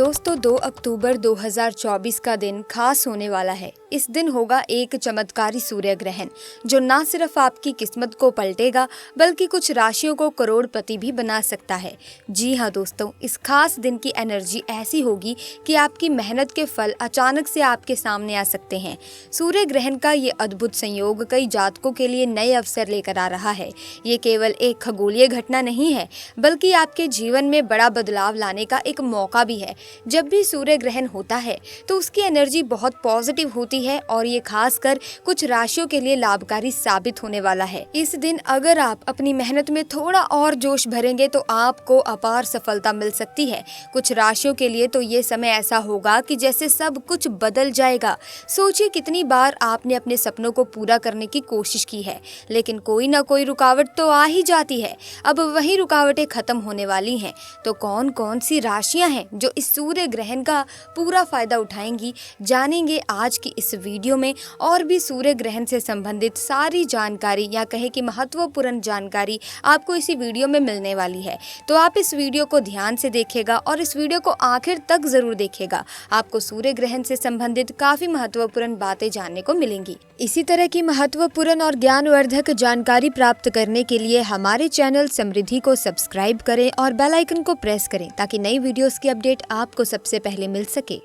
दोस्तों 2 अक्टूबर 2024 का दिन खास होने वाला है। इस दिन होगा एक चमत्कारी सूर्य ग्रहण जो न सिर्फ आपकी किस्मत को पलटेगा बल्कि कुछ राशियों को करोड़पति भी बना सकता है। जी हाँ दोस्तों, इस खास दिन की एनर्जी ऐसी होगी कि आपकी मेहनत के फल अचानक से आपके सामने आ सकते हैं। सूर्य ग्रहण का ये अद्भुत संयोग कई जातकों के लिए नए अवसर लेकर आ रहा है। ये केवल एक खगोलीय घटना नहीं है बल्कि आपके जीवन में बड़ा बदलाव लाने का एक मौका भी है। जब भी सूर्य ग्रहण होता है तो उसकी एनर्जी बहुत पॉजिटिव होती है और ये खासकर कुछ राशियों के लिए लाभकारी साबित होने वाला है। इस दिन अगर आप अपनी मेहनत में थोड़ा और जोश भरेंगे तो आपको अपार सफलता मिल सकती है। कुछ राशियों के लिए तो ये समय ऐसा होगा कि जैसे सब कुछ बदल जाएगा। सोचिए कितनी बार आपने अपने सपनों को पूरा करने की कोशिश की है लेकिन कोई ना कोई रुकावट तो आ ही जाती है। अब वही रुकावटें खत्म होने वाली हैं। तो कौन कौन सी राशियां हैं जो इस सूर्य ग्रहण का पूरा फायदा उठाएंगी, जानेंगे आज की इस वीडियो में। और भी सूर्य ग्रहण से संबंधित सारी जानकारी या कहे कि महत्वपूर्ण जानकारी आपको इसी वीडियो में मिलने वाली है। तो आप इस वीडियो को ध्यान से देखिएगा और इस वीडियो को आखिर तक जरूर देखिएगा। आपको सूर्य ग्रहण से संबंधित काफी महत्वपूर्ण बातें जानने को मिलेंगी। इसी तरह की महत्वपूर्ण और ज्ञानवर्धक जानकारी प्राप्त करने के लिए हमारे चैनल समृद्धि को सब्सक्राइब करें और बेल आइकन को प्रेस करें ताकि नई वीडियोस की अपडेट आपको सबसे पहले मिल सके।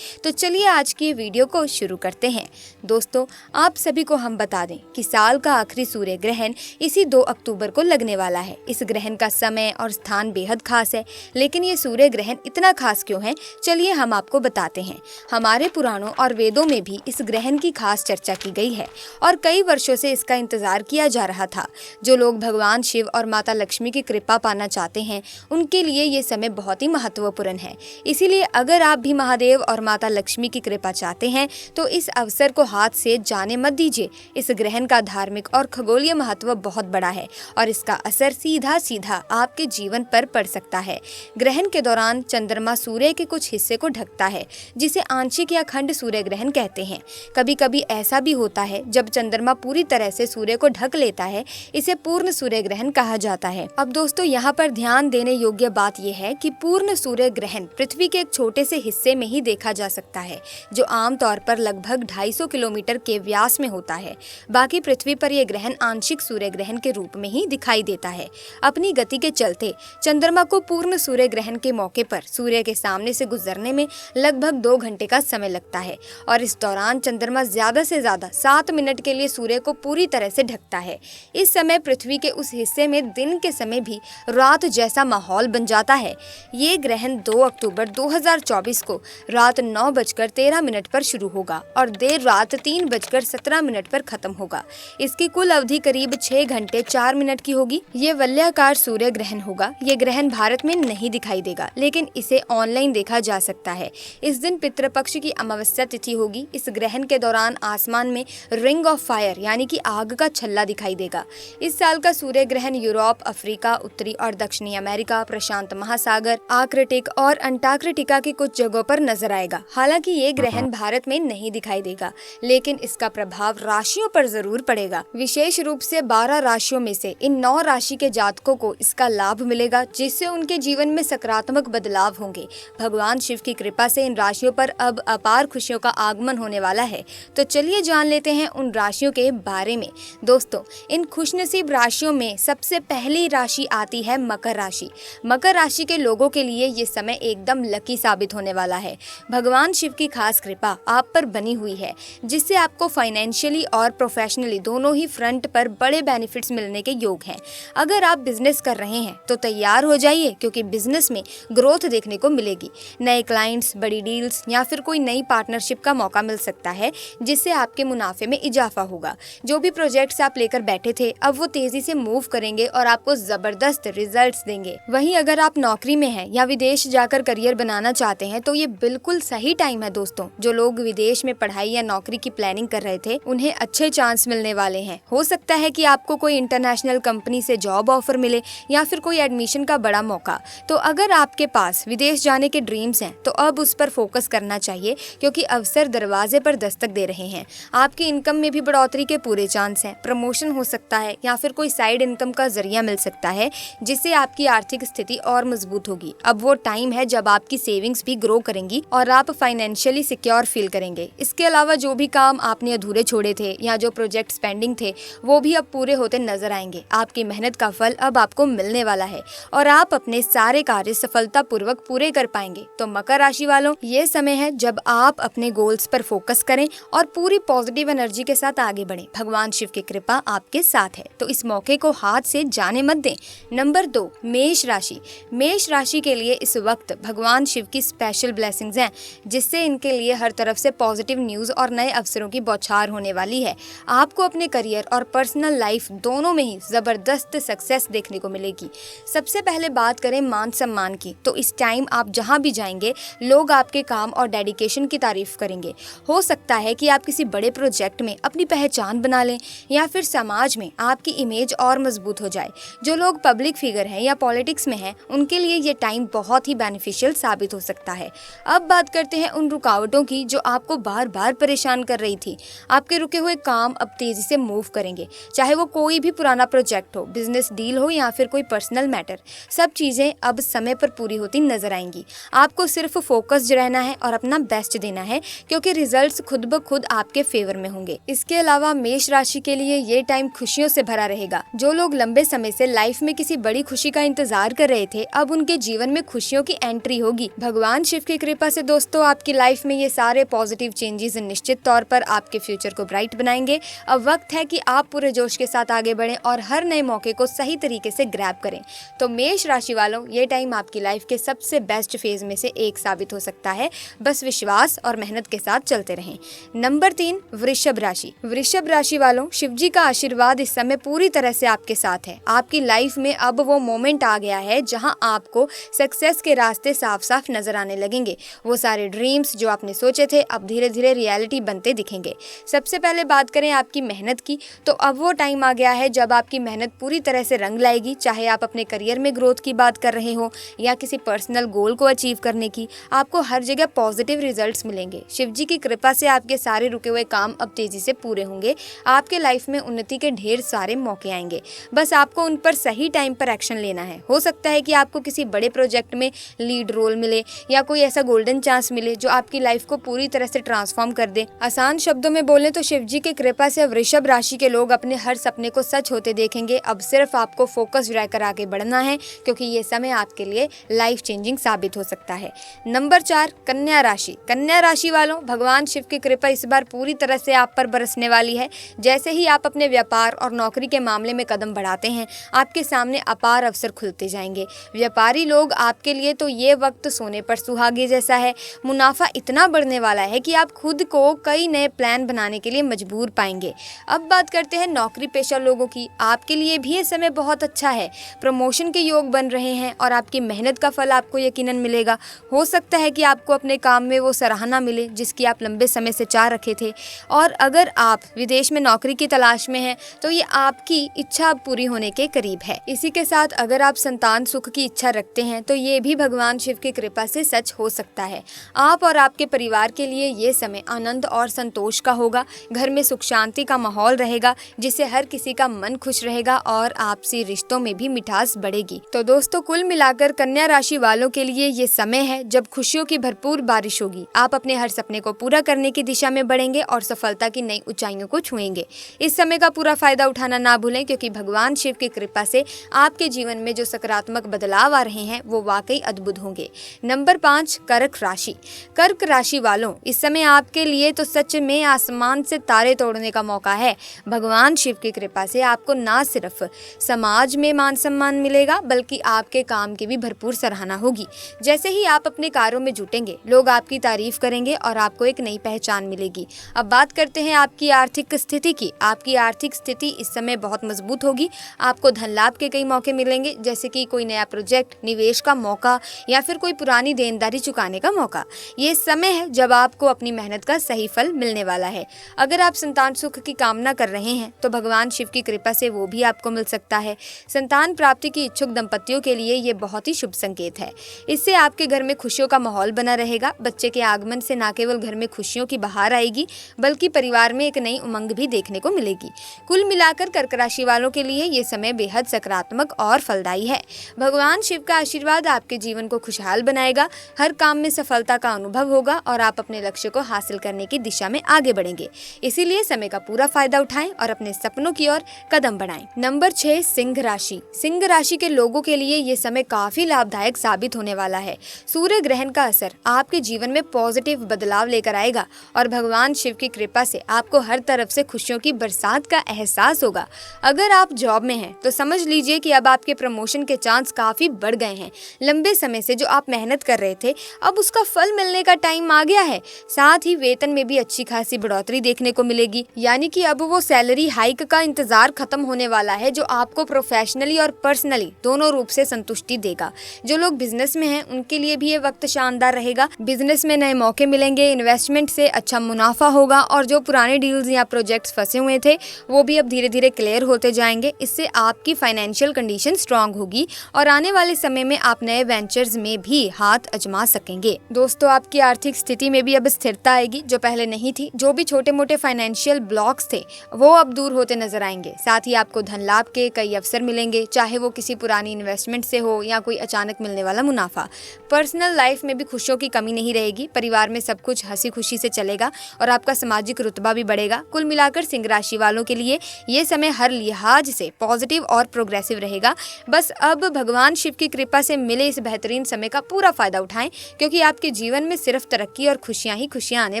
तो चलिए आज की वीडियो को शुरू करते हैं। दोस्तों, आप सभी को हम बता दें कि साल का आखिरी सूर्य ग्रहण इसी 2 अक्टूबर को लगने वाला है। इस ग्रहण का समय और स्थान बेहद खास है, लेकिन ये सूर्य ग्रहण इतना खास क्यों है, चलिए हम आपको बताते हैं। हमारे पुराणों और वेदों में भी इस ग्रहण की खास चर्चा की गई है और कई वर्षों से इसका इंतजार किया जा रहा था। जो लोग भगवान शिव और माता लक्ष्मी की कृपा पाना चाहते हैं उनके लिए ये समय बहुत ही महत्वपूर्ण है। इसीलिए अगर आप भी महादेव और माता लक्ष्मी की कृपा चाहते हैं तो इस अवसर को हाथ से जाने मत दीजिए। इस ग्रहण का धार्मिक और खगोलीय महत्व बहुत बड़ा है और इसका असर सीधा सीधा आपके जीवन पर पड़ सकता है। ग्रहण के दौरान चंद्रमा सूर्य के कुछ हिस्से को ढकता है जिसे आंशिक या खंड सूर्य ग्रहण कहते हैं। कभी कभी ऐसा भी होता है जब चंद्रमा पूरी तरह से सूर्य को ढक लेता है, इसे पूर्ण सूर्य ग्रहण कहा जाता है। अब दोस्तों, यहाँ पर ध्यान देने योग्य बात यह है कि पूर्ण सूर्य ग्रहण पृथ्वी के एक छोटे से हिस्से में ही देखा जा सकता है जो आमतौर पर लगभग 250 किलोमीटर के व्यास में होता है। बाकी पृथ्वी पर यह ग्रहण आंशिक सूर्य ग्रहण के रूप में ही दिखाई देता है। अपनी गति के चलते चंद्रमा को पूर्ण सूर्य ग्रहण के मौके पर सूर्य के सामने से गुजरने में लगभग 2 घंटे का समय लगता है और इस दौरान चंद्रमा ज्यादा से ज्यादा 7 मिनट के लिए सूर्य को पूरी तरह से ढकता है। इस समय पृथ्वी के उस हिस्से में दिन के समय भी रात जैसा माहौल बन जाता है। ये ग्रहण 2 अक्टूबर 2024 को रात 9:13 पर शुरू होगा और देर रात 3:17 पर खत्म होगा। इसकी कुल अवधि करीब 6 घंटे 4 मिनट की होगी। ये वलयाकार सूर्य ग्रहण होगा। ये ग्रहण भारत में नहीं दिखाई देगा लेकिन इसे ऑनलाइन देखा जा सकता है। इस दिन पितृपक्ष की अमावस्या तिथि होगी। इस ग्रहण के दौरान आसमान में रिंग ऑफ फायर यानी कि आग का छल्ला दिखाई देगा। इस साल का सूर्य ग्रहण यूरोप, अफ्रीका, उत्तरी और दक्षिणी अमेरिका, प्रशांत महासागर, आर्कटिक और अंटार्कटिका की कुछ जगहों पर नजर आएगा। हालांकि ये ग्रहण भारत में नहीं दिखाई देगा लेकिन इसका प्रभाव राशियों पर जरूर पड़ेगा। विशेष रूप से 12 राशियों में से इन 9 राशि के जातकों को इसका लाभ मिलेगा जिससे उनके जीवन में सकारात्मक बदलाव होंगे। भगवान शिव की कृपा से इन राशियों पर अब अपार खुशियों का आगमन होने वाला है। तो चलिए जान लेते हैं उन राशियों के बारे में। दोस्तों, इन खुशनसीब राशियों में सबसे पहली राशि आती है मकर राशि। मकर राशि के लोगों के लिए ये समय एकदम लकी साबित होने वाला है। भगवान शिव की खास कृपा आप पर बनी हुई है जिससे आपको फाइनेंशियली और प्रोफेशनली दोनों ही फ्रंट पर बड़े बेनिफिट्स मिलने के योग हैं। अगर आप बिजनेस कर रहे हैं तो तैयार हो जाइए क्योंकि बिजनेस में ग्रोथ देखने को मिलेगी। नए क्लाइंट्स, बड़ी डील्स या फिर कोई नई पार्टनरशिप का मौका मिल सकता है जिससे आपके मुनाफे में इजाफा होगा। जो भी प्रोजेक्ट्स आप लेकर बैठे थे अब वो तेजी से मूव करेंगे और आपको जबरदस्त रिजल्ट्स देंगे। वहीं अगर आप नौकरी में हैं या विदेश जाकर करियर बनाना चाहते हैं तो ये बिल्कुल सही टाइम है दोस्तों। जो लोग विदेश में पढ़ाई या नौकरी की प्लानिंग कर रहे थे उन्हें अच्छे चांस मिलने वाले हैं। हो सकता है कि आपको कोई इंटरनेशनल कंपनी से जॉब ऑफर मिले या फिर कोई एडमिशन का बड़ा मौका। तो अगर आपके पास विदेश जाने के ड्रीम्स हैं तो अब उस पर फोकस करना चाहिए, क्योंकि अवसर दरवाजे पर दस्तक दे रहे हैं। आपकी इनकम में भी बढ़ोतरी के पूरे चांस हैं। प्रमोशन हो सकता है या फिर कोई साइड इनकम का जरिया मिल सकता है, जिससे आपकी आर्थिक स्थिति और मजबूत होगी। अब वो टाइम है जब आपकी सेविंग्स भी ग्रो करेंगी और आप फाइनेंशियली सिक्योर फील करेंगे। इसके अलावा जो भी काम आपने अधूरे छोड़े थे या जो प्रोजेक्ट पेंडिंग थे वो भी अब पूरे होते नजर आएंगे। आपकी मेहनत का फल अब आपको मिलने वाला है और आप अपने सारे कार्य सफलता पूर्वक पूरे कर पाएंगे। तो मकर राशि वालों, ये समय है जब आप अपने गोल्स पर फोकस करें और पूरी पॉजिटिव एनर्जी के साथ आगे बढ़ें। भगवान शिव की कृपा आपके साथ है, तो इस मौके को हाथ से जाने मत दें। नंबर 2, मेष राशि। मेष राशि के लिए इस वक्त भगवान शिव की स्पेशल ब्लेसिंग्स हैं, जिससे इनके लिए हर तरफ से पॉजिटिव न्यूज और नए अवसरों की बौछार होने वाली है। आपको अपने करियर और पर्सनल लाइफ दोनों में ही जबरदस्त सक्सेस देखने को मिलेगी। सबसे पहले बात करें मान सम्मान की, तो इस टाइम आप जहां भी जाएंगे लोग आपके काम और डेडिकेशन की तारीफ करेंगे। हो सकता है कि आप किसी बड़े प्रोजेक्ट में अपनी पहचान बना लें या फिर समाज में आपकी इमेज और मजबूत हो जाए। जो लोग पब्लिक फिगर हैं या पॉलिटिक्स में हैं उनके लिए ये टाइम बहुत ही बेनिफिशियल साबित हो सकता है। अब बात करते हैं उन रुकावटों की जो आपको बार बार परेशान कर रही थी। आपके रुके हुए काम अब तेजी से मूव करेंगे, चाहे वो कोई भी पुराना प्रोजेक्ट हो, बिजनेस डील हो या फिर कोई पर्सनल मैटर। सब चीजें अब समय पर पूरी होती नजर आएंगी। आपको सिर्फ फोकस्ड रहना है और अपना बेस्ट देना है, क्योंकि रिजल्ट्स खुद ब खुद आपके फेवर में होंगे। इसके अलावा मेष राशि के लिए ये टाइम खुशियों से भरा रहेगा। जो लोग लंबे समय से लाइफ में किसी बड़ी खुशी का इंतजार कर रहे थे, अब उनके जीवन में खुशियों की एंट्री होगी। भगवान शिव की कृपा से दोस्तों आपकी लाइफ में ये सारे पॉजिटिव चेंजेस निश्चित तौर पर आपके फ्यूचर को ब्राइट बनाएंगे। अब वक्त है कि आप पूरे जोश के साथ आगे बढ़ें और हर नए मौके को सही तरीके से ग्रैब करें। तो मेष राशि वालों, ये टाइम आपकी लाइफ के सबसे बेस्ट फेज में से एक साबित हो सकता है। बस विश्वास और मेहनत के साथ चलते रहें। नंबर 3, वृषभ राशि। वृषभ राशि वालों, शिव जी का आशीर्वाद इस समय पूरी तरह से आपके साथ है। आपकी लाइफ में अब वो मोमेंट आ गया है जहां आपको सक्सेस के रास्ते साफ साफ नजर आने लगेंगे। वो सारे ड्रीम्स जो आपने सोचे थे अब धीरे धीरे रियलिटी बनते दिखेंगे। सबसे पहले बात करें आपकी मेहनत की, तो अब वो टाइम आ गया है जब आपकी मेहनत पूरी तरह से रंग लाएगी। चाहे आप अपने करियर में ग्रोथ की बात कर रहे हो या किसी पर्सनल गोल को अचीव करने की, आपको हर जगह पॉजिटिव रिजल्ट्स मिलेंगे। शिव जी की कृपा से आपके सारे रुके हुए काम अब तेजी से पूरे होंगे। आपके लाइफ में उन्नति के ढेर सारे मौके आएंगे। बस आपको उन पर सही टाइम पर एक्शन लेना है। हो सकता है कि आपको किसी बड़े प्रोजेक्ट में लीड रोल मिले या कोई ऐसा गोल्डन चांस मिले जो आपकी लाइफ को पूरी तरह से ट्रांसफॉर्म कर दे। आसान शब्दों में बोलें तो शिव जी की कृपा से वृषभ राशि के लोग अपने हर सपने को सच होते देखेंगे। अब सिर्फ आपको फोकस रहकर आगे बढ़ना है, क्योंकि ये समय आपके लिए लाइफ चेंजिंग साबित हो सकता है। नंबर 4, कन्या राशि। कन्या राशि वालों, भगवान शिव की कृपा इस बार पूरी तरह से आप पर बरसने वाली है। जैसे ही आप अपने व्यापार और नौकरी के मामले में कदम बढ़ाते हैं, आपके सामने अपार अवसर खुलते जाएंगे। व्यापारी लोग, आपके लिए तो ये वक्त सोने पर सुहागे जैसा है। मुनाफा इतना बढ़ने वाला है कि आप खुद को कई नए प्लान बनाने के लिए मजबूर पाएंगे। अब बात करते हैं नौकरी पेशा लोगों की। आपके लिए भी ये समय बहुत अच्छा है। प्रमोशन के योग बन रहे हैं और आपकी मेहनत का फल आपको यकीनन मिलेगा। हो सकता है कि आपको अपने काम में वो सराहना मिले जिसकी आप लंबे समय से चाह रखे थे। और अगर आप विदेश में नौकरी की तलाश में हैं तो ये आपकी इच्छा पूरी होने के करीब है। इसी के साथ अगर आप संतान सुख की इच्छा रखते हैं तो ये भी भगवान शिव की कृपा से सच हो सकता है। आप और आपके परिवार के लिए ये समय आनंद और संतोष का होगा। घर में सुख शांति का माहौल रहेगा, जिससे हर किसी का मन खुश रहेगा और आपसी रिश्तों में भी मिठास बढ़ेगी। तो दोस्तों, कुल मिलाकर कन्या राशि वालों के लिए ये समय है जब खुशियों की भरपूर बारिश होगी। आप अपने हर सपने को पूरा करने की दिशा में बढ़ेंगे और सफलता की नई ऊंचाइयों को छुएंगे। इस समय का पूरा फायदा उठाना ना भूलें, क्योंकि भगवान शिव की कृपा से आपके जीवन में जो सकारात्मक बदलाव आ रहे हैं वो वाकई अद्भुत होंगे। नंबर 5, कर्क राशि। कर्क राशि वालों, इस समय आपके लिए तो सच में आसमान से तारे तोड़ने का मौका है। भगवान शिव की कृपा से आपको ना सिर्फ समाज में मान सम्मान मिलेगा, बल्कि आपके काम की भी भरपूर सराहना होगी। जैसे ही आप अपने कार्यों में जुटेंगे, लोग आपकी तारीफ करेंगे और आपको एक नई पहचान मिलेगी। अब बात करते हैं आपकी आर्थिक स्थिति की। आपकी आर्थिक स्थिति इस समय बहुत मजबूत होगी। आपको धन लाभ के कई मौके मिलेंगे, जैसे कि कोई नया प्रोजेक्ट, निवेश का मौका या फिर कोई पुरानी देनदारी चुकाने का मौका। मुनाफा। ये समय है जब आपको अपनी मेहनत का सही फल मिलने वाला है। अगर आप संतान सुख की कामना कर रहे हैं तो भगवान शिव की कृपा से वो भी आपको मिल सकता है। संतान प्राप्ति की इच्छुक दंपतियों के लिए ये बहुत ही शुभ संकेत है। इससे आपके घर में खुशियों का माहौल बना रहेगा। बच्चे के आगमन से न केवल घर में खुशियों की बहार आएगी बल्कि परिवार में एक नई उमंग भी देखने को मिलेगी। कुल मिलाकर कर्क राशि वालों के लिए ये समय बेहद सकारात्मक और फलदायी है। भगवान शिव का आशीर्वाद आपके जीवन को खुशहाल बनाएगा। हर काम में सफलता का अनुभव होगा और आप अपने लक्ष्य को हासिल करने की दिशा में आगे बढ़ेंगे। इसीलिए समय का पूरा फायदा उठाएं और अपने सपनों की ओर कदम बढ़ाएं। नंबर 6, सिंह राशि। सिंह राशि के लोगों के लिए ये समय काफी लाभदायक साबित होने वाला है। सूर्य ग्रहण का असर आपके जीवन में पॉजिटिव बदलाव लेकर आएगा और भगवान शिव की कृपा से आपको हर तरफ से खुशियों की बरसात का एहसास होगा। अगर आप जॉब में हैं तो समझ लीजिए कि अब आपके प्रमोशन के चांस काफी बढ़ गए हैं। लंबे समय से जो आप मेहनत कर रहे थे अब उसका फल मिलने का टाइम आ गया है। साथ ही वेतन में भी अच्छी खासी बढ़ोतरी देखने को मिलेगी, यानी कि अब वो सैलरी हाइक का इंतजार खत्म होने वाला है जो आपको प्रोफेशनली और पर्सनली दोनों रूप से संतुष्टि देगा। जो लोग बिजनेस में हैं उनके लिए भी ये वक्त शानदार रहेगा। बिजनेस में नए मौके मिलेंगे, इन्वेस्टमेंट से अच्छा मुनाफा होगा और जो पुराने डील्स या प्रोजेक्ट्स फंसे हुए थे वो भी अब धीरे धीरे क्लियर होते जाएंगे। इससे आपकी फाइनेंशियल कंडीशन स्ट्रांग होगी और आने वाले समय में आप नए वेंचर्स में भी हाथ आजमा सकेंगे। दोस्तों, आपकी आर्थिक स्थिति में भी अब स्थिरता आएगी जो पहले नहीं थी। जो भी छोटे मोटे फाइनेंशियल ब्लॉक्स थे वो अब दूर होते नजर आएंगे। साथ ही आपको धन लाभ के कई अवसर मिलेंगे, चाहे वो किसी पुरानी इन्वेस्टमेंट से हो या कोई अचानक मिलने वाला मुनाफा। पर्सनल लाइफ में भी खुशियों की कमी नहीं रहेगी। परिवार में सब कुछ हंसी खुशी से चलेगा और आपका सामाजिक रुतबा भी बढ़ेगा। कुल मिलाकर सिंह राशि वालों के लिए ये समय हर लिहाज से पॉजिटिव और प्रोग्रेसिव रहेगा। बस अब भगवान शिव की कृपा से मिले इस बेहतरीन समय का पूरा फायदा उठाएं, क्योंकि आपके जीवन में सिर्फ तरक्की और खुशियां ही खुशियां आने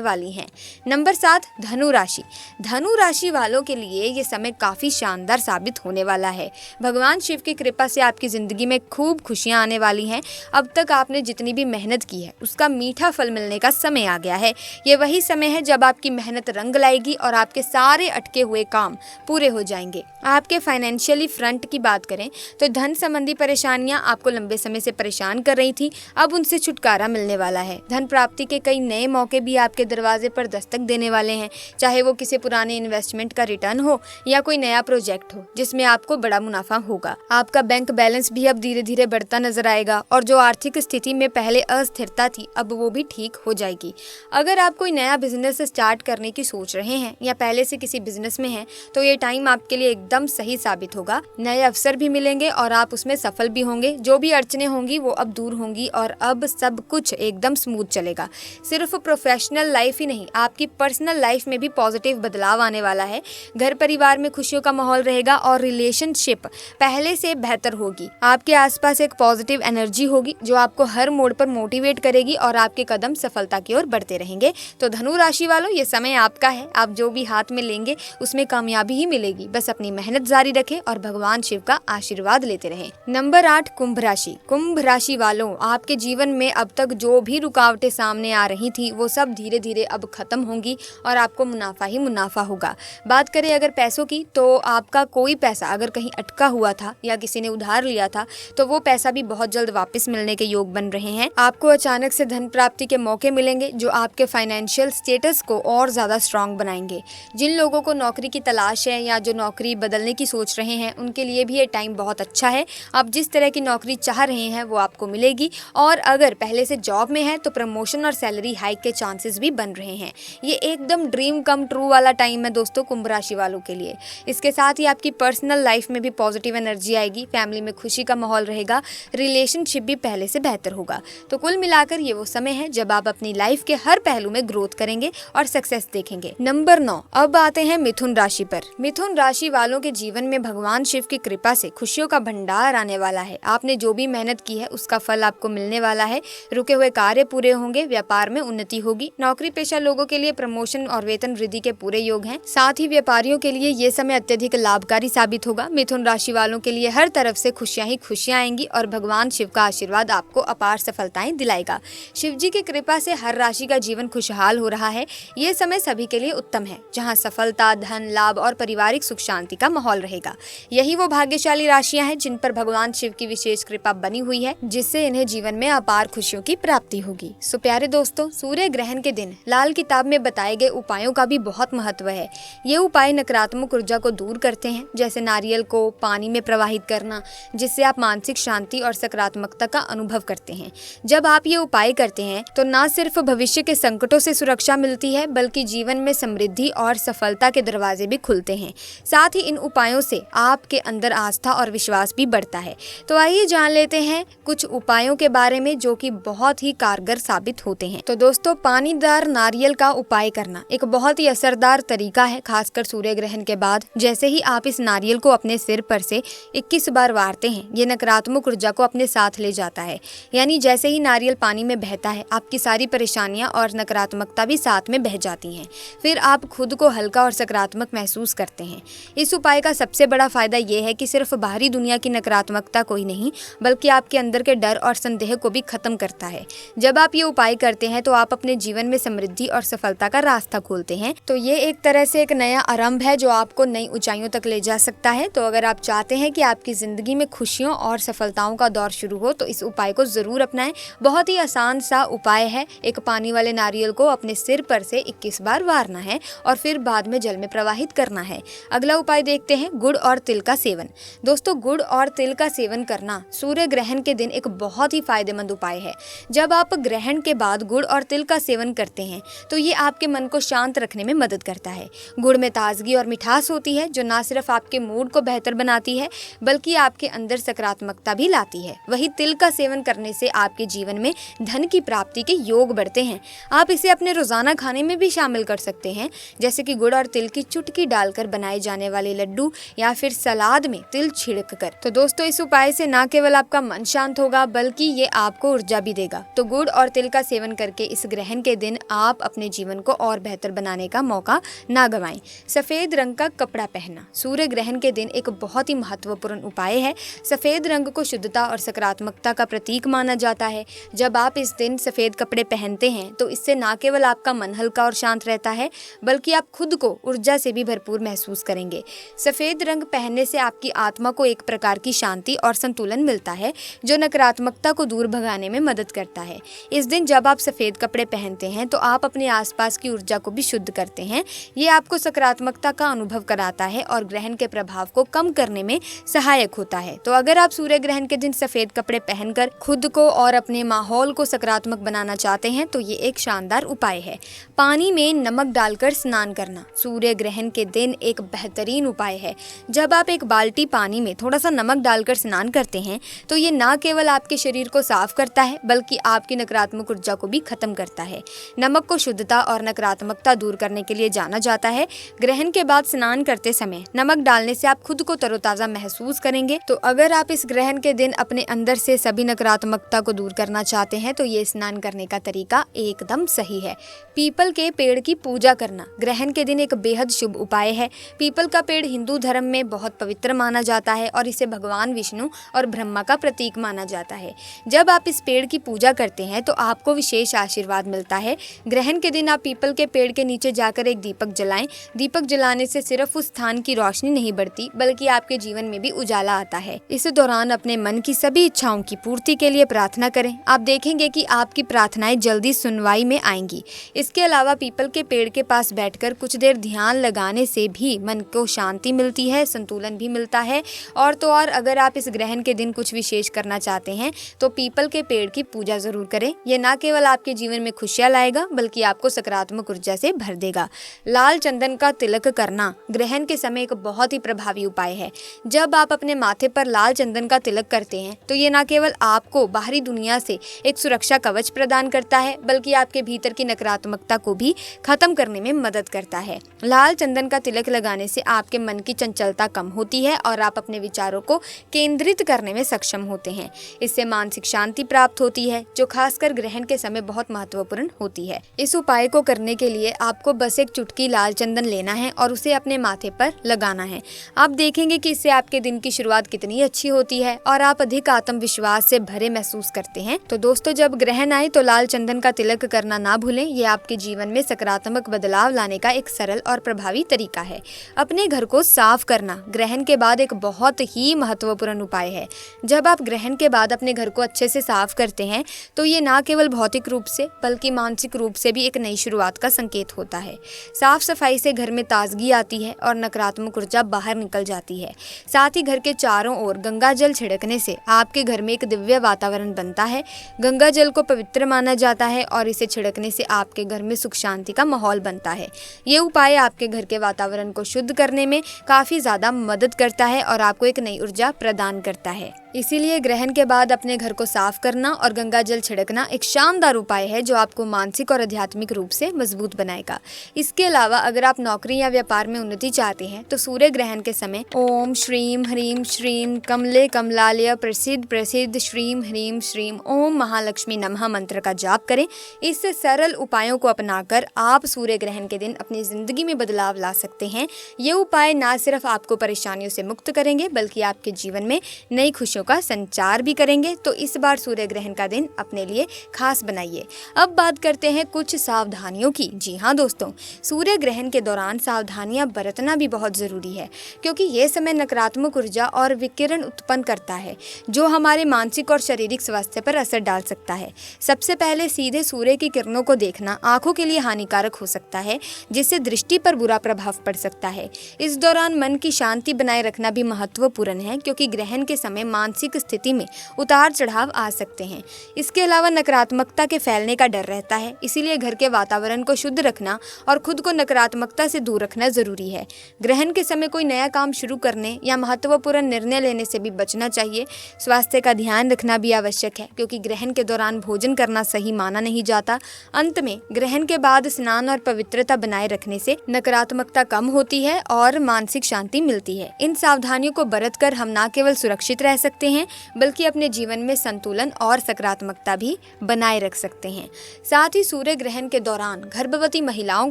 वाली हैं। नंबर 7, धनु राशि। धनु राशि वालों के लिए ये समय काफी शानदार साबित होने वाला है। भगवान शिव की कृपा से आपकी जिंदगी में खूब खुशियां आने वाली हैं। अब तक आपने जितनी भी मेहनत की है उसका मीठा फल मिलने का समय आ गया है। ये वही समय है जब आपकी मेहनत रंग लाएगी और आपके सारे अटके हुए काम पूरे हो जाएंगे। आपके फाइनेंशियली फ्रंट की बात करें तो धन संबंधी परेशानियां आपको लंबे समय से परेशान कर रही थी, अब उनसे छुटकारा मिलने वाला है। धन प्राप्ति के कई नए मौके भी आपके दरवाजे पर दस्तक देने वाले हैं, चाहे वो किसी पुराने इन्वेस्टमेंट का रिटर्न हो या कोई नया प्रोजेक्ट हो जिसमें आपको बड़ा मुनाफा होगा। आपका बैंक बैलेंस भी अब धीरे धीरे बढ़ता नजर आएगा और जो आर्थिक स्थिति में पहले अस्थिरता थी अब वो भी ठीक हो जाएगी। अगर आप कोई नया बिजनेस स्टार्ट करने की सोच रहे हैं या पहले से किसी बिजनेस में हैं तो ये टाइम आपके लिए एकदम सही साबित होगा। नए अवसर भी मिलेंगे और आप उसमें सफल भी होंगे। जो भी अड़चने होंगी वो अब दूर होंगी और अब सब कुछ एकदम स्मूथ चलेगा। सिर्फ प्रोफेशनल लाइफ ही नहीं, आपकी पर्सनल लाइफ में भी पॉजिटिव बदलाव आने वाला है। घर परिवार में खुशियों का माहौल रहेगा और रिलेशनशिप पहले से बेहतर होगी। आपके आसपास एक पॉजिटिव एनर्जी होगी जो आपको हर मोड़ पर मोटिवेट करेगी और आपके कदम सफलता की ओर बढ़ते रहेंगे। तो धनु राशि वालों, ये समय आपका है। आप जो भी हाथ में लेंगे उसमें कामयाबी ही मिलेगी। बस अपनी मेहनत जारी रखें और भगवान शिव का आशीर्वाद लेते रहें। नंबर 8, कुंभ राशि। कुंभ राशि वालों, आपके जीवन में अब तक जो भी रुकावटें सामने आ रही थी वो सब धीरे धीरे अब खत्म होंगी और आपको मुनाफा ही मुनाफा होगा। बात करें अगर पैसों की तो आपका कोई पैसा अगर कहीं अटका हुआ था या किसी ने उधार लिया था तो वो पैसा भी बहुत जल्द वापस मिलने के योग बन रहे हैं। आपको अचानक से धन प्राप्ति के मौके मिलेंगे जो आपके फाइनेंशियल स्टेटस को और ज्यादा स्ट्रांग बनाएंगे। जिन लोगों को नौकरी की तलाश है या जो नौकरी बदलने की सोच रहे हैं उनके लिए भी ये टाइम बहुत अच्छा है। आप जिस तरह की नौकरी चाह रहे हैं वो आपको मिलेगी और अगर पहले से जॉब में है तो प्रमोशन और सैलरी हाइक के चांसेस भी बन रहे हैं। ये एकदम ड्रीम कम ट्रू वाला टाइम है दोस्तों कुंभ राशि वालों के लिए। इसके साथ ही आपकी पर्सनल लाइफ में भी पॉजिटिव एनर्जी आएगी, फैमिली में खुशी का माहौल रहेगा, रिलेशनशिप भी पहले से बेहतर होगा। तो कुल मिलाकर ये वो समय है जब आप अपनी लाइफ के हर पहलू में ग्रोथ करेंगे और सक्सेस देखेंगे। नंबर 9, अब आते हैं मिथुन राशि पर। मिथुन राशि वालों के जीवन में भगवान शिव की कृपा से खुशियों का भंडार आने वाला है। आपने जो भी मेहनत की है उसका फल आपको मिलने वाला है। रुके हुए कार्य पूरे होंगे, व्यापार में उन्नति होगी। नौकरी पेशा लोगों के लिए प्रमोशन और वेतन वृद्धि के पूरे योग हैं। साथ ही व्यापारियों के लिए ये समय अत्यधिक लाभकारी साबित होगा। मिथुन राशि वालों के लिए हर तरफ से खुशियां ही खुशियां आएंगी और भगवान शिव का आशीर्वाद आपको अपार सफलताएं दिलाएगा। शिव जी की कृपा से हर राशि का जीवन खुशहाल हो रहा है। ये समय सभी के लिए उत्तम है जहाँ सफलता, धन लाभ और पारिवारिक सुख शांति का माहौल रहेगा। यही वो भाग्यशाली राशियां हैं जिन पर भगवान शिव की विशेष कृपा बनी हुई है, जिससे इन्हें जीवन में अपार खुशियों की प्राप्ति होगी। होगी। सो प्यारे दोस्तों, सूर्य ग्रहण के दिन लाल किताब में बताए गए उपायों का भी बहुत महत्व है। ये उपाय नकारात्मक ऊर्जा को दूर करते हैं, जैसे नारियल को पानी में प्रवाहित करना, जिससे आप मानसिक शांति और सकारात्मकता का अनुभव करते हैं। जब आप ये उपाय करते हैं तो न सिर्फ भविष्य के संकटों से सुरक्षा मिलती है, बल्कि जीवन में समृद्धि और सफलता के दरवाजे भी खुलते हैं। साथ ही इन उपायों से आपके अंदर आस्था और विश्वास भी बढ़ता है। तो आइए जान लेते हैं कुछ उपायों के बारे में जो कि बहुत ही कारगर साबित होते हैं। तो दोस्तों, पानीदार नारियल का उपाय करना एक बहुत ही असरदार तरीका है, खासकर सूर्य ग्रहण के बाद। जैसे ही आप इस नारियल को अपने सिर पर से 21 बार वारते हैं, ये नकारात्मक ऊर्जा को अपने साथ ले जाता है। यानी जैसे ही नारियल पानी में बहता है, आपकी सारी परेशानियां और नकारात्मकता भी साथ में बह जाती हैं। फिर आप खुद को हल्का और सकारात्मक महसूस करते हैं। इस उपाय का सबसे बड़ा फायदा ये है कि सिर्फ बाहरी दुनिया की नकारात्मकता को ही नहीं, बल्कि आपके अंदर के डर और संदेह को भी खत्म करता है। जब आप ये उपाय करते हैं तो आप अपने जीवन में समृद्धि और सफलता का रास्ता खोलते हैं। तो ये एक तरह से एक नया आरंभ है जो आपको नई ऊंचाइयों तक ले जा सकता है। तो अगर आप चाहते हैं कि आपकी जिंदगी में खुशियों और सफलताओं का दौर शुरू हो, तो इस उपाय को जरूर अपनाएं। बहुत ही आसान सा उपाय है। एक पानी वाले नारियल को अपने सिर पर से 21 बार वारना है और फिर बाद में जल में प्रवाहित करना है। अगला उपाय देखते हैं, गुड़ और तिल का सेवन। दोस्तों, गुड़ और तिल का सेवन करना सूर्य ग्रहण के दिन एक बहुत ही फायदेमंद उपाय है। जब आप ग्रहण के बाद गुड़ और तिल का सेवन करते हैं तो ये आपके मन को शांत रखने में मदद करता है। गुड़ में ताजगी और मिठास होती है जो न सिर्फ आपके मूड को बेहतर बनाती है, बल्कि आपके अंदर सकारात्मकता भी लाती है। वहीं तिल का सेवन करने से आपके जीवन में धन की प्राप्ति के योग बढ़ते हैं। आप इसे अपने रोजाना खाने में भी शामिल कर सकते हैं, जैसे कि गुड़ और तिल की चुटकी डालकर बनाए जाने वाले लड्डू या फिर सलाद में तिल छिड़क कर। तो दोस्तों, इस उपाय से न केवल आपका मन शांत होगा, बल्कि ये आपको ऊर्जा भी देगा। तो गुड़ और तिल का सेवन करके इस ग्रहण के दिन आप अपने जीवन को और बेहतर बनाने का मौका ना गवाएं। सफेद रंग का कपड़ा पहनना सूर्य ग्रहण के दिन एक बहुत ही महत्वपूर्ण उपाय है। सफेद रंग को शुद्धता और सकारात्मकता का प्रतीक माना जाता है। जब आप इस दिन सफेद कपड़े पहनते हैं तो इससे न केवल आपका मन हल्का और शांत रहता है, बल्कि आप खुद को ऊर्जा से भी भरपूर महसूस करेंगे। सफेद रंग पहनने से आपकी आत्मा को एक प्रकार की शांति और संतुलन मिलता है, जो नकारात्मकता को दूर भगाने में मदद करता है। इस दिन जब आप सफेद कपड़े पहनते हैं तो आप अपने आसपास की ऊर्जा को भी शुद्ध करते हैं। ये आपको सकारात्मकता का अनुभव कराता है और ग्रहण के प्रभाव को कम करने में सहायक होता है। तो अगर आप सूर्य ग्रहण के दिन सफेद कपड़े पहनकर खुद को और अपने माहौल को सकारात्मक बनाना चाहते हैं तो ये एक शानदार उपाय है। पानी में नमक डालकर स्नान करना सूर्य ग्रहण के दिन एक बेहतरीन उपाय है। जब आप एक बाल्टी पानी में थोड़ा सा नमक डालकर स्नान करते हैं तो ये न केवल आपके शरीर को साफ करता है, बल्कि आपकी नकारात्मक ऊर्जा को भी खत्म करता है। नमक को शुद्धता और नकारात्मकता दूर करने के लिए जाना जाता है। ग्रहण के बाद स्नान करते समय नमक डालने से आप खुद को तरोताजा महसूस करेंगे। तो अगर आप इस ग्रहण के दिन अपने अंदर से सभी नकारात्मकता को दूर करना चाहते हैं तो ये स्नान करने का तरीका एकदम सही है। पीपल के पेड़ की पूजा करना ग्रहण के दिन एक बेहद शुभ उपाय है। पीपल का पेड़ हिंदू धर्म में बहुत पवित्र माना जाता है और इसे भगवान विष्णु और ब्रह्मा का प्रतीक माना जाता है। जब आप इस पेड़ की पूजा करते हैं तो आपको विशेष आशीर्वाद मिलता है। ग्रहण के दिन आप पीपल के पेड़ के नीचे जाकर एक दीपक जलाएं। दीपक जलाने से सिर्फ उस स्थान की रोशनी नहीं बढ़ती, बल्कि आपके जीवन में भी उजाला आता है। इस दौरान अपने मन की सभी इच्छाओं की पूर्ति के लिए प्रार्थना करें। आप देखेंगे कि आपकी प्रार्थनाएं जल्दी सुनवाई में आएंगी। इसके अलावा पीपल के पेड़ के पास बैठकर कुछ देर ध्यान लगाने से भी मन को शांति मिलती है, संतुलन भी मिलता है। और तो और अगर आप इस ग्रहण के दिन कुछ विशेष करना चाहते हैं तो पीपल के पेड़ की पूजा जरूर करें। यह न केवल आपके जीवन में खुशियां लाएगा, बल्कि आपको सकारात्मक ऊर्जा से भर देगा। लाल चंदन का तिलक करना ग्रहण के समय एक बहुत ही प्रभावी उपाय है। जब आप अपने माथे पर लाल चंदन का तिलक करते हैं तो ये न केवल आपको बाहरी दुनिया से एक सुरक्षा कवच प्रदान करता है, बल्कि आपके भीतर की नकारात्मकता को भी खत्म करने में मदद करता है। लाल चंदन का तिलक लगाने से आपके मन की चंचलता कम होती है और आप अपने विचारों को केंद्रित करने में सक्षम होते हैं। इससे मानसिक शांति प्राप्त होती है, जो खासकर ग्रहण के समय बहुत महत्वपूर्ण होती है। इस उपाय को करने के लिए आपको बस एक चुटकी लाल चंदन लेना है और उसे अपने माथे पर लगाना है। आप देखेंगे कि इससे आपके दिन की शुरुआत कितनी अच्छी होती है और आप अधिक आत्मविश्वास से भरे महसूस करते हैं। तो दोस्तों, जब ग्रहण आए तो लाल चंदन का तिलक करना ना भूलें। ये आपके जीवन में सकारात्मक बदलाव लाने का एक सरल और प्रभावी तरीका है। अपने घर को साफ करना ग्रहण के बाद एक बहुत ही महत्वपूर्ण उपाय है। जब आप ग्रहण के बाद अपने घर को अच्छे से साफ करते हैं तो ये ना केवल भौतिक रूप से बल्कि मानसिक रूप से भी एक नई शुरुआत का संकेत होता है। साफ सफाई से घर में ताजगी आती है और नकारात्मक ऊर्जा बाहर निकल जाती है। साथ ही घर के चारों ओर गंगा जल छिड़कने से आपके घर में एक दिव्य वातावरण बनता है। गंगा जल को पवित्र माना जाता है और इसे छिड़कने से आपके घर में सुख शांति का माहौल बनता है। ये उपाय आपके घर के वातावरण को शुद्ध करने में काफी ज्यादा मदद करता है और आपको एक नई ऊर्जा प्रदान करता है। इसीलिए ग्रहण के बाद अपने घर को साफ करना और गंगा जल छिड़कना एक शानदार उपाय है जो आपको मानसिक और आध्यात्मिक रूप से मजबूत बनाएगा। इसके अलावा अगर आप नौकरी या व्यापार में उन्नति चाहते हैं तो सूर्य ग्रहण के समय ओम श्रीम ह्रीम श्रीम कमले कमलालय प्रसिद्ध प्रसिद्ध श्रीम ह्रीम श्रीम ओम महालक्ष्मी नमः मंत्र का जाप करें। इस सरल उपायों को अपनाकर आप सूर्य ग्रहण के दिन अपनी जिंदगी में बदलाव ला सकते हैं। ये उपाय न सिर्फ आपको परेशानियों से मुक्त करेंगे बल्कि आपके जीवन में नई खुशियों का संचार भी करेंगे। तो इस बार सूर्य ग्रहण का दिन अपने लिए खास बनाइए। अब बात करते हैं कुछ सावधानियों की। जी हाँ दोस्तों, सूर्य ग्रहण के दौरान सावधानियां बरतना भी बहुत जरूरी है क्योंकि ये समय नकारात्मक ऊर्जा और विकिरण उत्पन्न करता है जो हमारे मानसिक और शारीरिक स्वास्थ्य पर असर डाल सकता है। सबसे पहले सीधे सूर्य की किरणों को देखना आंखों के लिए हानिकारक हो सकता है जिससे दृष्टि पर बुरा प्रभाव पड़ सकता है। इस दौरान मन की शांति बनाए रखना भी महत्वपूर्ण है क्योंकि ग्रहण के समय मानसिक स्थिति में उतार चढ़ाव आ सकते हैं। इसके अलावा नकारात्मकता के फैलने का डर रहता है, इसीलिए घर के वातावरण को शुद्ध रखना और खुद को नकारात्मकता से दूर रखना जरूरी है। ग्रहण के समय कोई नया काम शुरू करने या महत्वपूर्ण निर्णय लेने से भी बचना चाहिए। स्वास्थ्य का ध्यान रखना भी आवश्यक है क्योंकि ग्रहण के दौरान भोजन करना सही माना नहीं जाता। अंत में ग्रहण के बाद स्नान और पवित्रता बनाए रखने से नकारात्मकता कम होती है और मानसिक शांति मिलती है। इन सावधानियों को बरतकर हम न केवल सुरक्षित रह सकते हैं बल्कि अपने जीवन में संतुलन और सकारात्मकता भी बनाए रख सकते हैं। साथ ही सूर्य ग्रहण के दौरान गर्भवती महिलाओं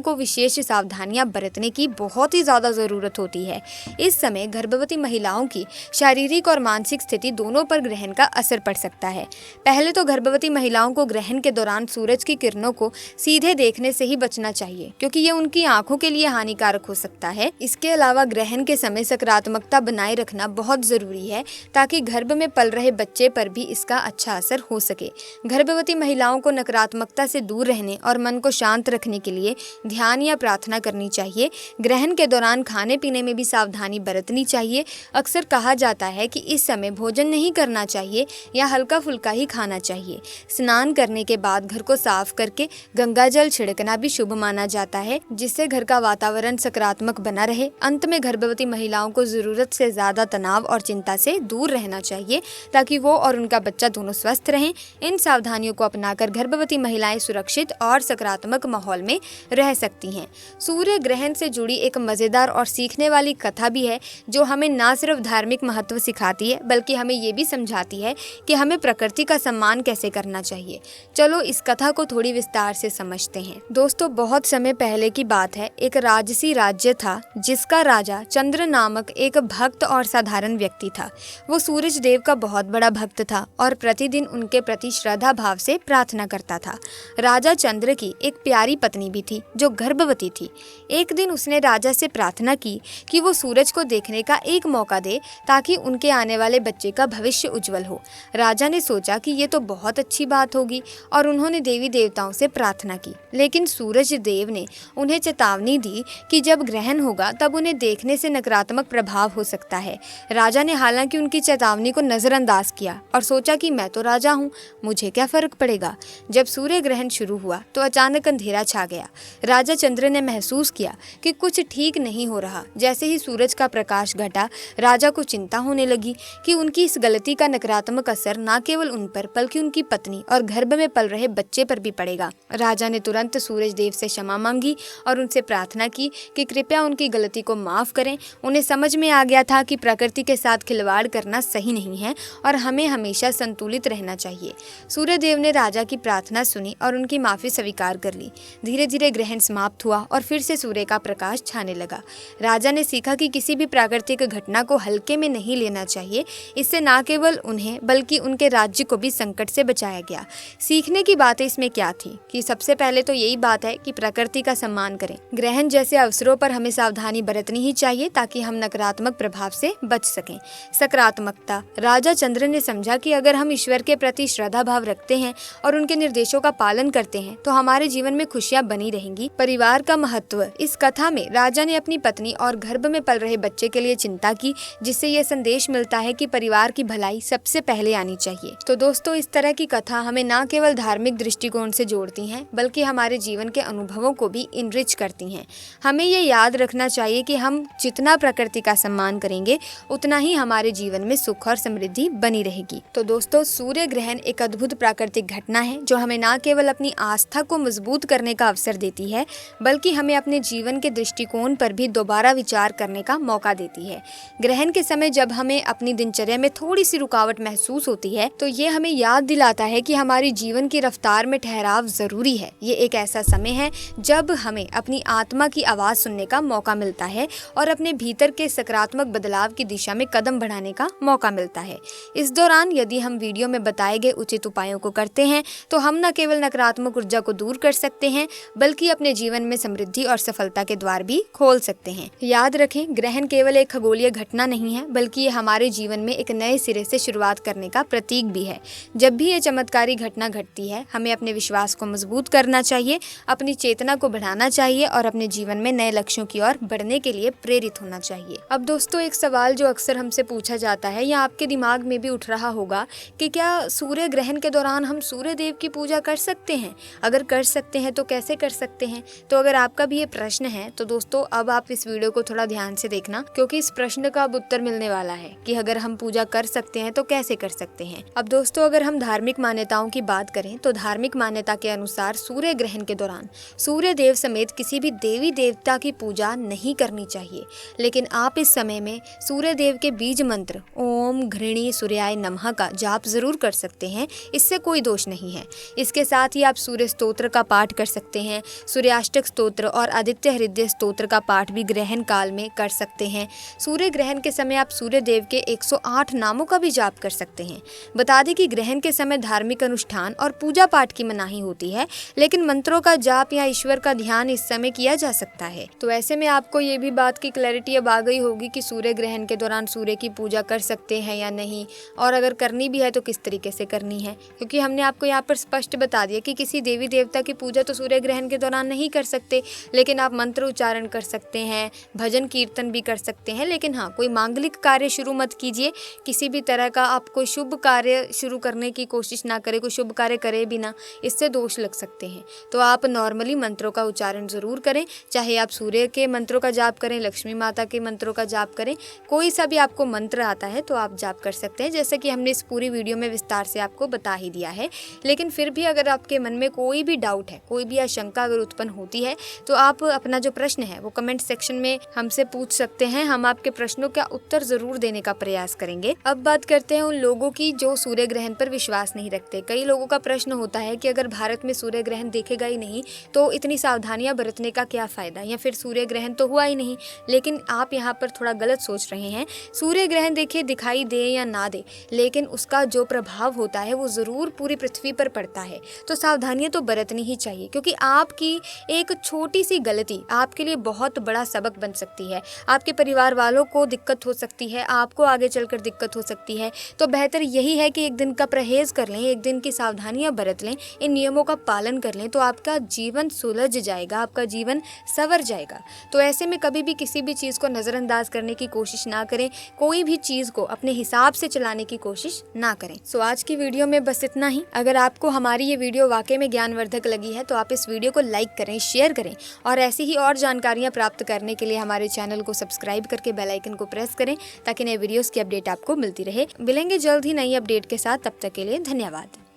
को विशेष सावधानियां बरतने की बहुत ही ज्यादा जरूरत होती है। इस समय गर्भवती महिलाओं की शारीरिक और मानसिक स्थिति दोनों पर ग्रहण का असर पड़ सकता है। पहले तो गर्भवती महिलाओं को ग्रहण के दौरान सूरज की किरणों को सीधे देखने से ही बचना चाहिए क्योंकि ये उनकी आंखों के लिए हानिकारक हो सकता है। इसके अलावा ग्रहण के समय सकारात्मकता बनाए रखना बहुत जरूरी है ताकि गर्भ में पल रहे बच्चे पर भी इसका अच्छा असर हो सके। गर्भवती महिलाओं को नकारात्मकता से दूर रहने और मन को शांत रखने के लिए ध्यान या प्रार्थना करनी चाहिए। ग्रहण के दौरान खाने पीने में भी सावधानी बरतनी चाहिए। अक्सर कहा जाता है कि इस समय भोजन नहीं करना चाहिए या हल्का फुल्का ही खाना चाहिए। स्नान करने के बाद घर को साफ करके गंगा जल छिड़कना भी शुभ माना जाता है जिससे घर का वातावरण सकारात्मक बना रहे। अंत में गर्भवती महिलाओं को जरूरत से ज्यादा तनाव और चिंता से दूर रहना चाहिए ताकि वो और उनका बच्चा दोनों स्वस्थ रहें। इन सावधानियों को अपनाकर गर्भवती महिलाएं सुरक्षित और सकारात्मक माहौल में रह सकती हैं। सूर्य ग्रहण से जुड़ी एक मजेदार और सीखने वाली कथा भी है जो हमें न सिर्फ धार्मिक महत्व सिखाती है बल्कि हमें ये भी समझाती है कि हमें प्रकृति का सम्मान कैसे करना चाहिए। चलो इस कथा को थोड़ी विस्तार से समझते हैं। दोस्तों, बहुत समय पहले की बात है। एक राजसी राज्य था जिसका राजा चंद्र नामक एक भक्त और साधारण व्यक्ति था। वो सूरज देव का बहुत बड़ा भक्त था और प्रतिदिन उनके प्रति श्रद्धा भाव से प्रार्थना करता था। राजा चंद्र की एक प्यारी पत्नी भी थी जो गर्भवती थी। एक दिन उसने राजा से प्रार्थना की कि वो सूरज को देखने का एक मौका दे ताकि उनके आने वाले बच्चे का भविष्य उज्जवल हो। राजा ने सोचा कि ये तो बहुत अच्छी बात होगी और उन्होंने देवी देवताओं से प्रार्थना की। लेकिन सूरज देव ने उन्हें चेतावनी दी कि जब ग्रहण होगा तब उन्हें देखने से नकारात्मक प्रभाव हो सकता है। राजा ने हालांकि उनकी चेतावनी को नजरअंदाज किया और सोचा कि मैं तो राजा हूँ, मुझे क्या फर्क पड़ेगा। जब सूर्य ग्रहण शुरू हुआ तो अचानक अंधेरा छा गया। राजा चंद्र ने महसूस किया कि कुछ ठीक नहीं हो रहा। जैसे ही सूरज का प्रकाश घटा, राजा को चिंता होने लगी कि उनकी इस गलती का नकारात्मक असर न केवल उन पर बल्कि उनकी पत्नी और गर्भ में पल रहे बच्चे पर भी पड़ेगा। राजा ने तुरंत सूरज देव से क्षमा मांगी और उनसे प्रार्थना की कि कृपया उनकी गलती को माफ करें। उन्हें समझ में आ गया था कि प्रकृति के साथ खिलवाड़ करना सही नहीं है और हमें हमेशा संतुलित रहना चाहिए। सूर्य देव ने राजा की प्रार्थना सुनी और उनकी माफी स्वीकार कर ली। धीरे धीरे ग्रहण समाप्त हुआ और फिर से सूर्य का प्रकाश छाने लगा। राजा ने सीखा कि किसी भी प्राकृतिक घटना को हल्के में नहीं लेना चाहिए। इससे न केवल उन्हें बल्कि उनके राज्य को भी संकट से बचाया गया। सीखने की बातें इसमें क्या थी कि सबसे पहले तो यही बात है कि प्रकृति का सम्मान करें। ग्रहण जैसे अवसरों पर हमें सावधानी बरतनी ही चाहिए ताकि हम नकारात्मक प्रभाव से बच सकें। सकारात्मकता, किया। राजा चंद्र ने समझा कि अगर हम ईश्वर के प्रति श्रद्धा भाव रखते हैं और उनके निर्देशों का पालन करते हैं तो हमारे जीवन में खुशियां बनी रहेंगी। परिवार का महत्व। इस कथा में राजा ने अपनी पत्नी और गर्भ में पल रहे बच्चे के लिए चिंता की, जिससे ये संदेश मिलता है कि परिवार की भलाई सबसे पहले आनी चाहिए। तो दोस्तों, इस तरह की कथा हमें न केवल धार्मिक दृष्टिकोण से जोड़ती हैं बल्कि हमारे जीवन के अनुभवों को भी इनरिच करती हैं। हमें ये याद रखना चाहिए कि हम जितना प्रकृति का सम्मान करेंगे उतना ही हमारे जीवन में सुख और समृद्धि बनी रहेगी। तो दोस्तों, सूर्य ग्रहण एक अद्भुत प्राकृतिक घटना है जो हमें न केवल अपनी आस्था को मजबूत करने का अवसर देती है बल्कि हमें अपने जीवन के दृष्टिकोण पर भी दोबारा विचार करने का मौका देती है। ग्रहण के समय जब हमें अपनी दिनचर्या में थोड़ी सी रुकावट महसूस होती है तो ये हमें याद दिलाता है कि हमारी जीवन की रफ्तार में ठहराव जरूरी है। ये एक ऐसा समय है जब हमें अपनी आत्मा की आवाज सुनने का मौका मिलता है और अपने भीतर के सकारात्मक बदलाव की दिशा में कदम बढ़ाने का मौका मिलता है। इस दौरान यदि हम वीडियो में बताए गए उचित उपायों को करते हैं तो हम न केवल नकारात्मक ऊर्जा को दूर कर सकते हैं बल्कि अपने जीवन में समृद्धि और सफलता के द्वार भी खोल सकते हैं। याद रखें, ग्रहण केवल एक खगोलीय घटना नहीं है बल्कि ये हमारे जीवन में एक नए सिरे से शुरुआत करने का प्रतीक भी है। जब भी ये चमत्कारी घटना घटती है हमें अपने विश्वास को मजबूत करना चाहिए, अपनी चेतना को बढ़ाना चाहिए और अपने जीवन में नए लक्ष्यों की ओर बढ़ने के लिए प्रेरित होना चाहिए। अब दोस्तों, एक सवाल जो अक्सर हमसे पूछा जाता है या आपके दिमाग में भी उठ रहा होगा कि क्या सूर्य ग्रहण के दौरान हम सूर्य देव की पूजा कर सकते हैं? अगर कर सकते हैं तो कैसे कर सकते हैं? तो अगर आपका भी ये प्रश्न है तो दोस्तों, अब आप इस वीडियो को थोड़ा ध्यान से देखना, क्योंकि इस प्रश्न का अब उत्तर मिलने वाला है कि अगर हम पूजा कर सकते हैं तो कैसे कर सकते हैं। अब दोस्तों, अगर हम धार्मिक मान्यताओं की बात करें तो धार्मिक मान्यता के अनुसार सूर्य ग्रहण के दौरान सूर्य देव समेत किसी भी देवी देवता की पूजा नहीं करनी चाहिए। लेकिन आप इस समय में सूर्य देव के बीज मंत्र ओम घृणी सूर्याय नमः का जाप जरूर कर सकते हैं, इससे कोई दोष नहीं है। इसके साथ ही आप सूर्य स्तोत्र का पाठ कर सकते हैं। सूर्याष्टक स्तोत्र और आदित्य हृदय स्तोत्र का पाठ भी ग्रहण काल में कर सकते हैं। सूर्य ग्रहण के समय आप सूर्य देव के 108 नामों का भी जाप कर सकते हैं। बता दें कि ग्रहण के समय धार्मिक अनुष्ठान और पूजा पाठ की मनाही होती है, लेकिन मंत्रों का जाप या ईश्वर का ध्यान इस समय किया जा सकता है। तो ऐसे में आपको ये भी बात की क्लैरिटी अब आ गई होगी कि सूर्य ग्रहण के दौरान सूर्य की पूजा कर सकते हैं या नहीं, और अगर करनी भी है तो किस तरीके से करनी है, क्योंकि हमने आपको यहाँ पर स्पष्ट बता दिया कि किसी देवी देवता की पूजा तो सूर्य ग्रहण के दौरान नहीं कर सकते, लेकिन आप मंत्र उच्चारण कर सकते हैं, भजन कीर्तन भी कर सकते हैं। लेकिन हाँ, कोई मांगलिक कार्य शुरू मत कीजिए। किसी भी तरह का आप कोई शुभ कार्य शुरू करने की कोशिश ना करें, कोई शुभ कार्य करे भी ना, इससे दोष लग सकते हैं। तो आप नॉर्मली मंत्रों का उच्चारण जरूर करें, चाहे आप सूर्य के मंत्रों का जाप करें, लक्ष्मी माता के मंत्रों का जाप करें, कोई सा भी आपको मंत्र आता है तो आप जाप कर सकते हैं, जैसे कि हमने इस पूरी वीडियो में विस्तार से आपको बता ही दिया है। लेकिन फिर भी अगर आपके मन में कोई भी डाउट है, कोई भी आशंका अगर उत्पन्न होती है तो आप अपना जो प्रश्न है वो कमेंट सेक्शन में हमसे पूछ सकते हैं। हम आपके प्रश्नों का उत्तर जरूर देने का प्रयास करेंगे। अब बात करते हैं उन लोगों की जो सूर्य ग्रहण पर विश्वास नहीं रखते। कई लोगों का प्रश्न होता है कि अगर भारत में सूर्य ग्रहण देखेगा ही नहीं तो इतनी सावधानियां बरतने का क्या फायदा, या फिर सूर्य ग्रहण तो हुआ ही नहीं। लेकिन आप यहाँ पर थोड़ा गलत सोच रहे हैं। सूर्य ग्रहण देखिए दिखाई दे या ना दे, लेकिन उसका जो प्रभाव होता है वो जरूर पूरी पृथ्वी पर पड़ता है। तो सावधानियां तो बरतनी ही चाहिए, क्योंकि आपकी एक छोटी सी गलती आपके लिए बहुत बड़ा सबक बन सकती है। आपके परिवार वालों को दिक्कत हो सकती है, आपको आगे चलकर दिक्कत हो सकती है। तो बेहतर यही है कि एक दिन का परहेज कर लें, एक दिन की सावधानियां बरत लें, इन नियमों का पालन कर लें, तो आपका जीवन सुलझ जाएगा, आपका जीवन संवर जाएगा। तो ऐसे में कभी भी किसी भी चीज़ को नज़रअंदाज करने की कोशिश ना करें, कोई भी चीज़ को अपने हिसाब से चलाने की कोशिश ना करें। सो आज की वीडियो में बस इतना ही। अगर आपको हमारी ये वीडियो वाकई में ज्ञानवर्धक लगी है तो आप इस वीडियो को लाइक करें, शेयर करें, और ऐसी ही और जानकारियाँ प्राप्त करने के लिए हमारे चैनल को सब्सक्राइब करके बेल आइकन को प्रेस करें, ताकि नए वीडियोस की अपडेट आपको मिलती रहे। मिलेंगे जल्द ही नई अपडेट के साथ, तब तक के लिए धन्यवाद।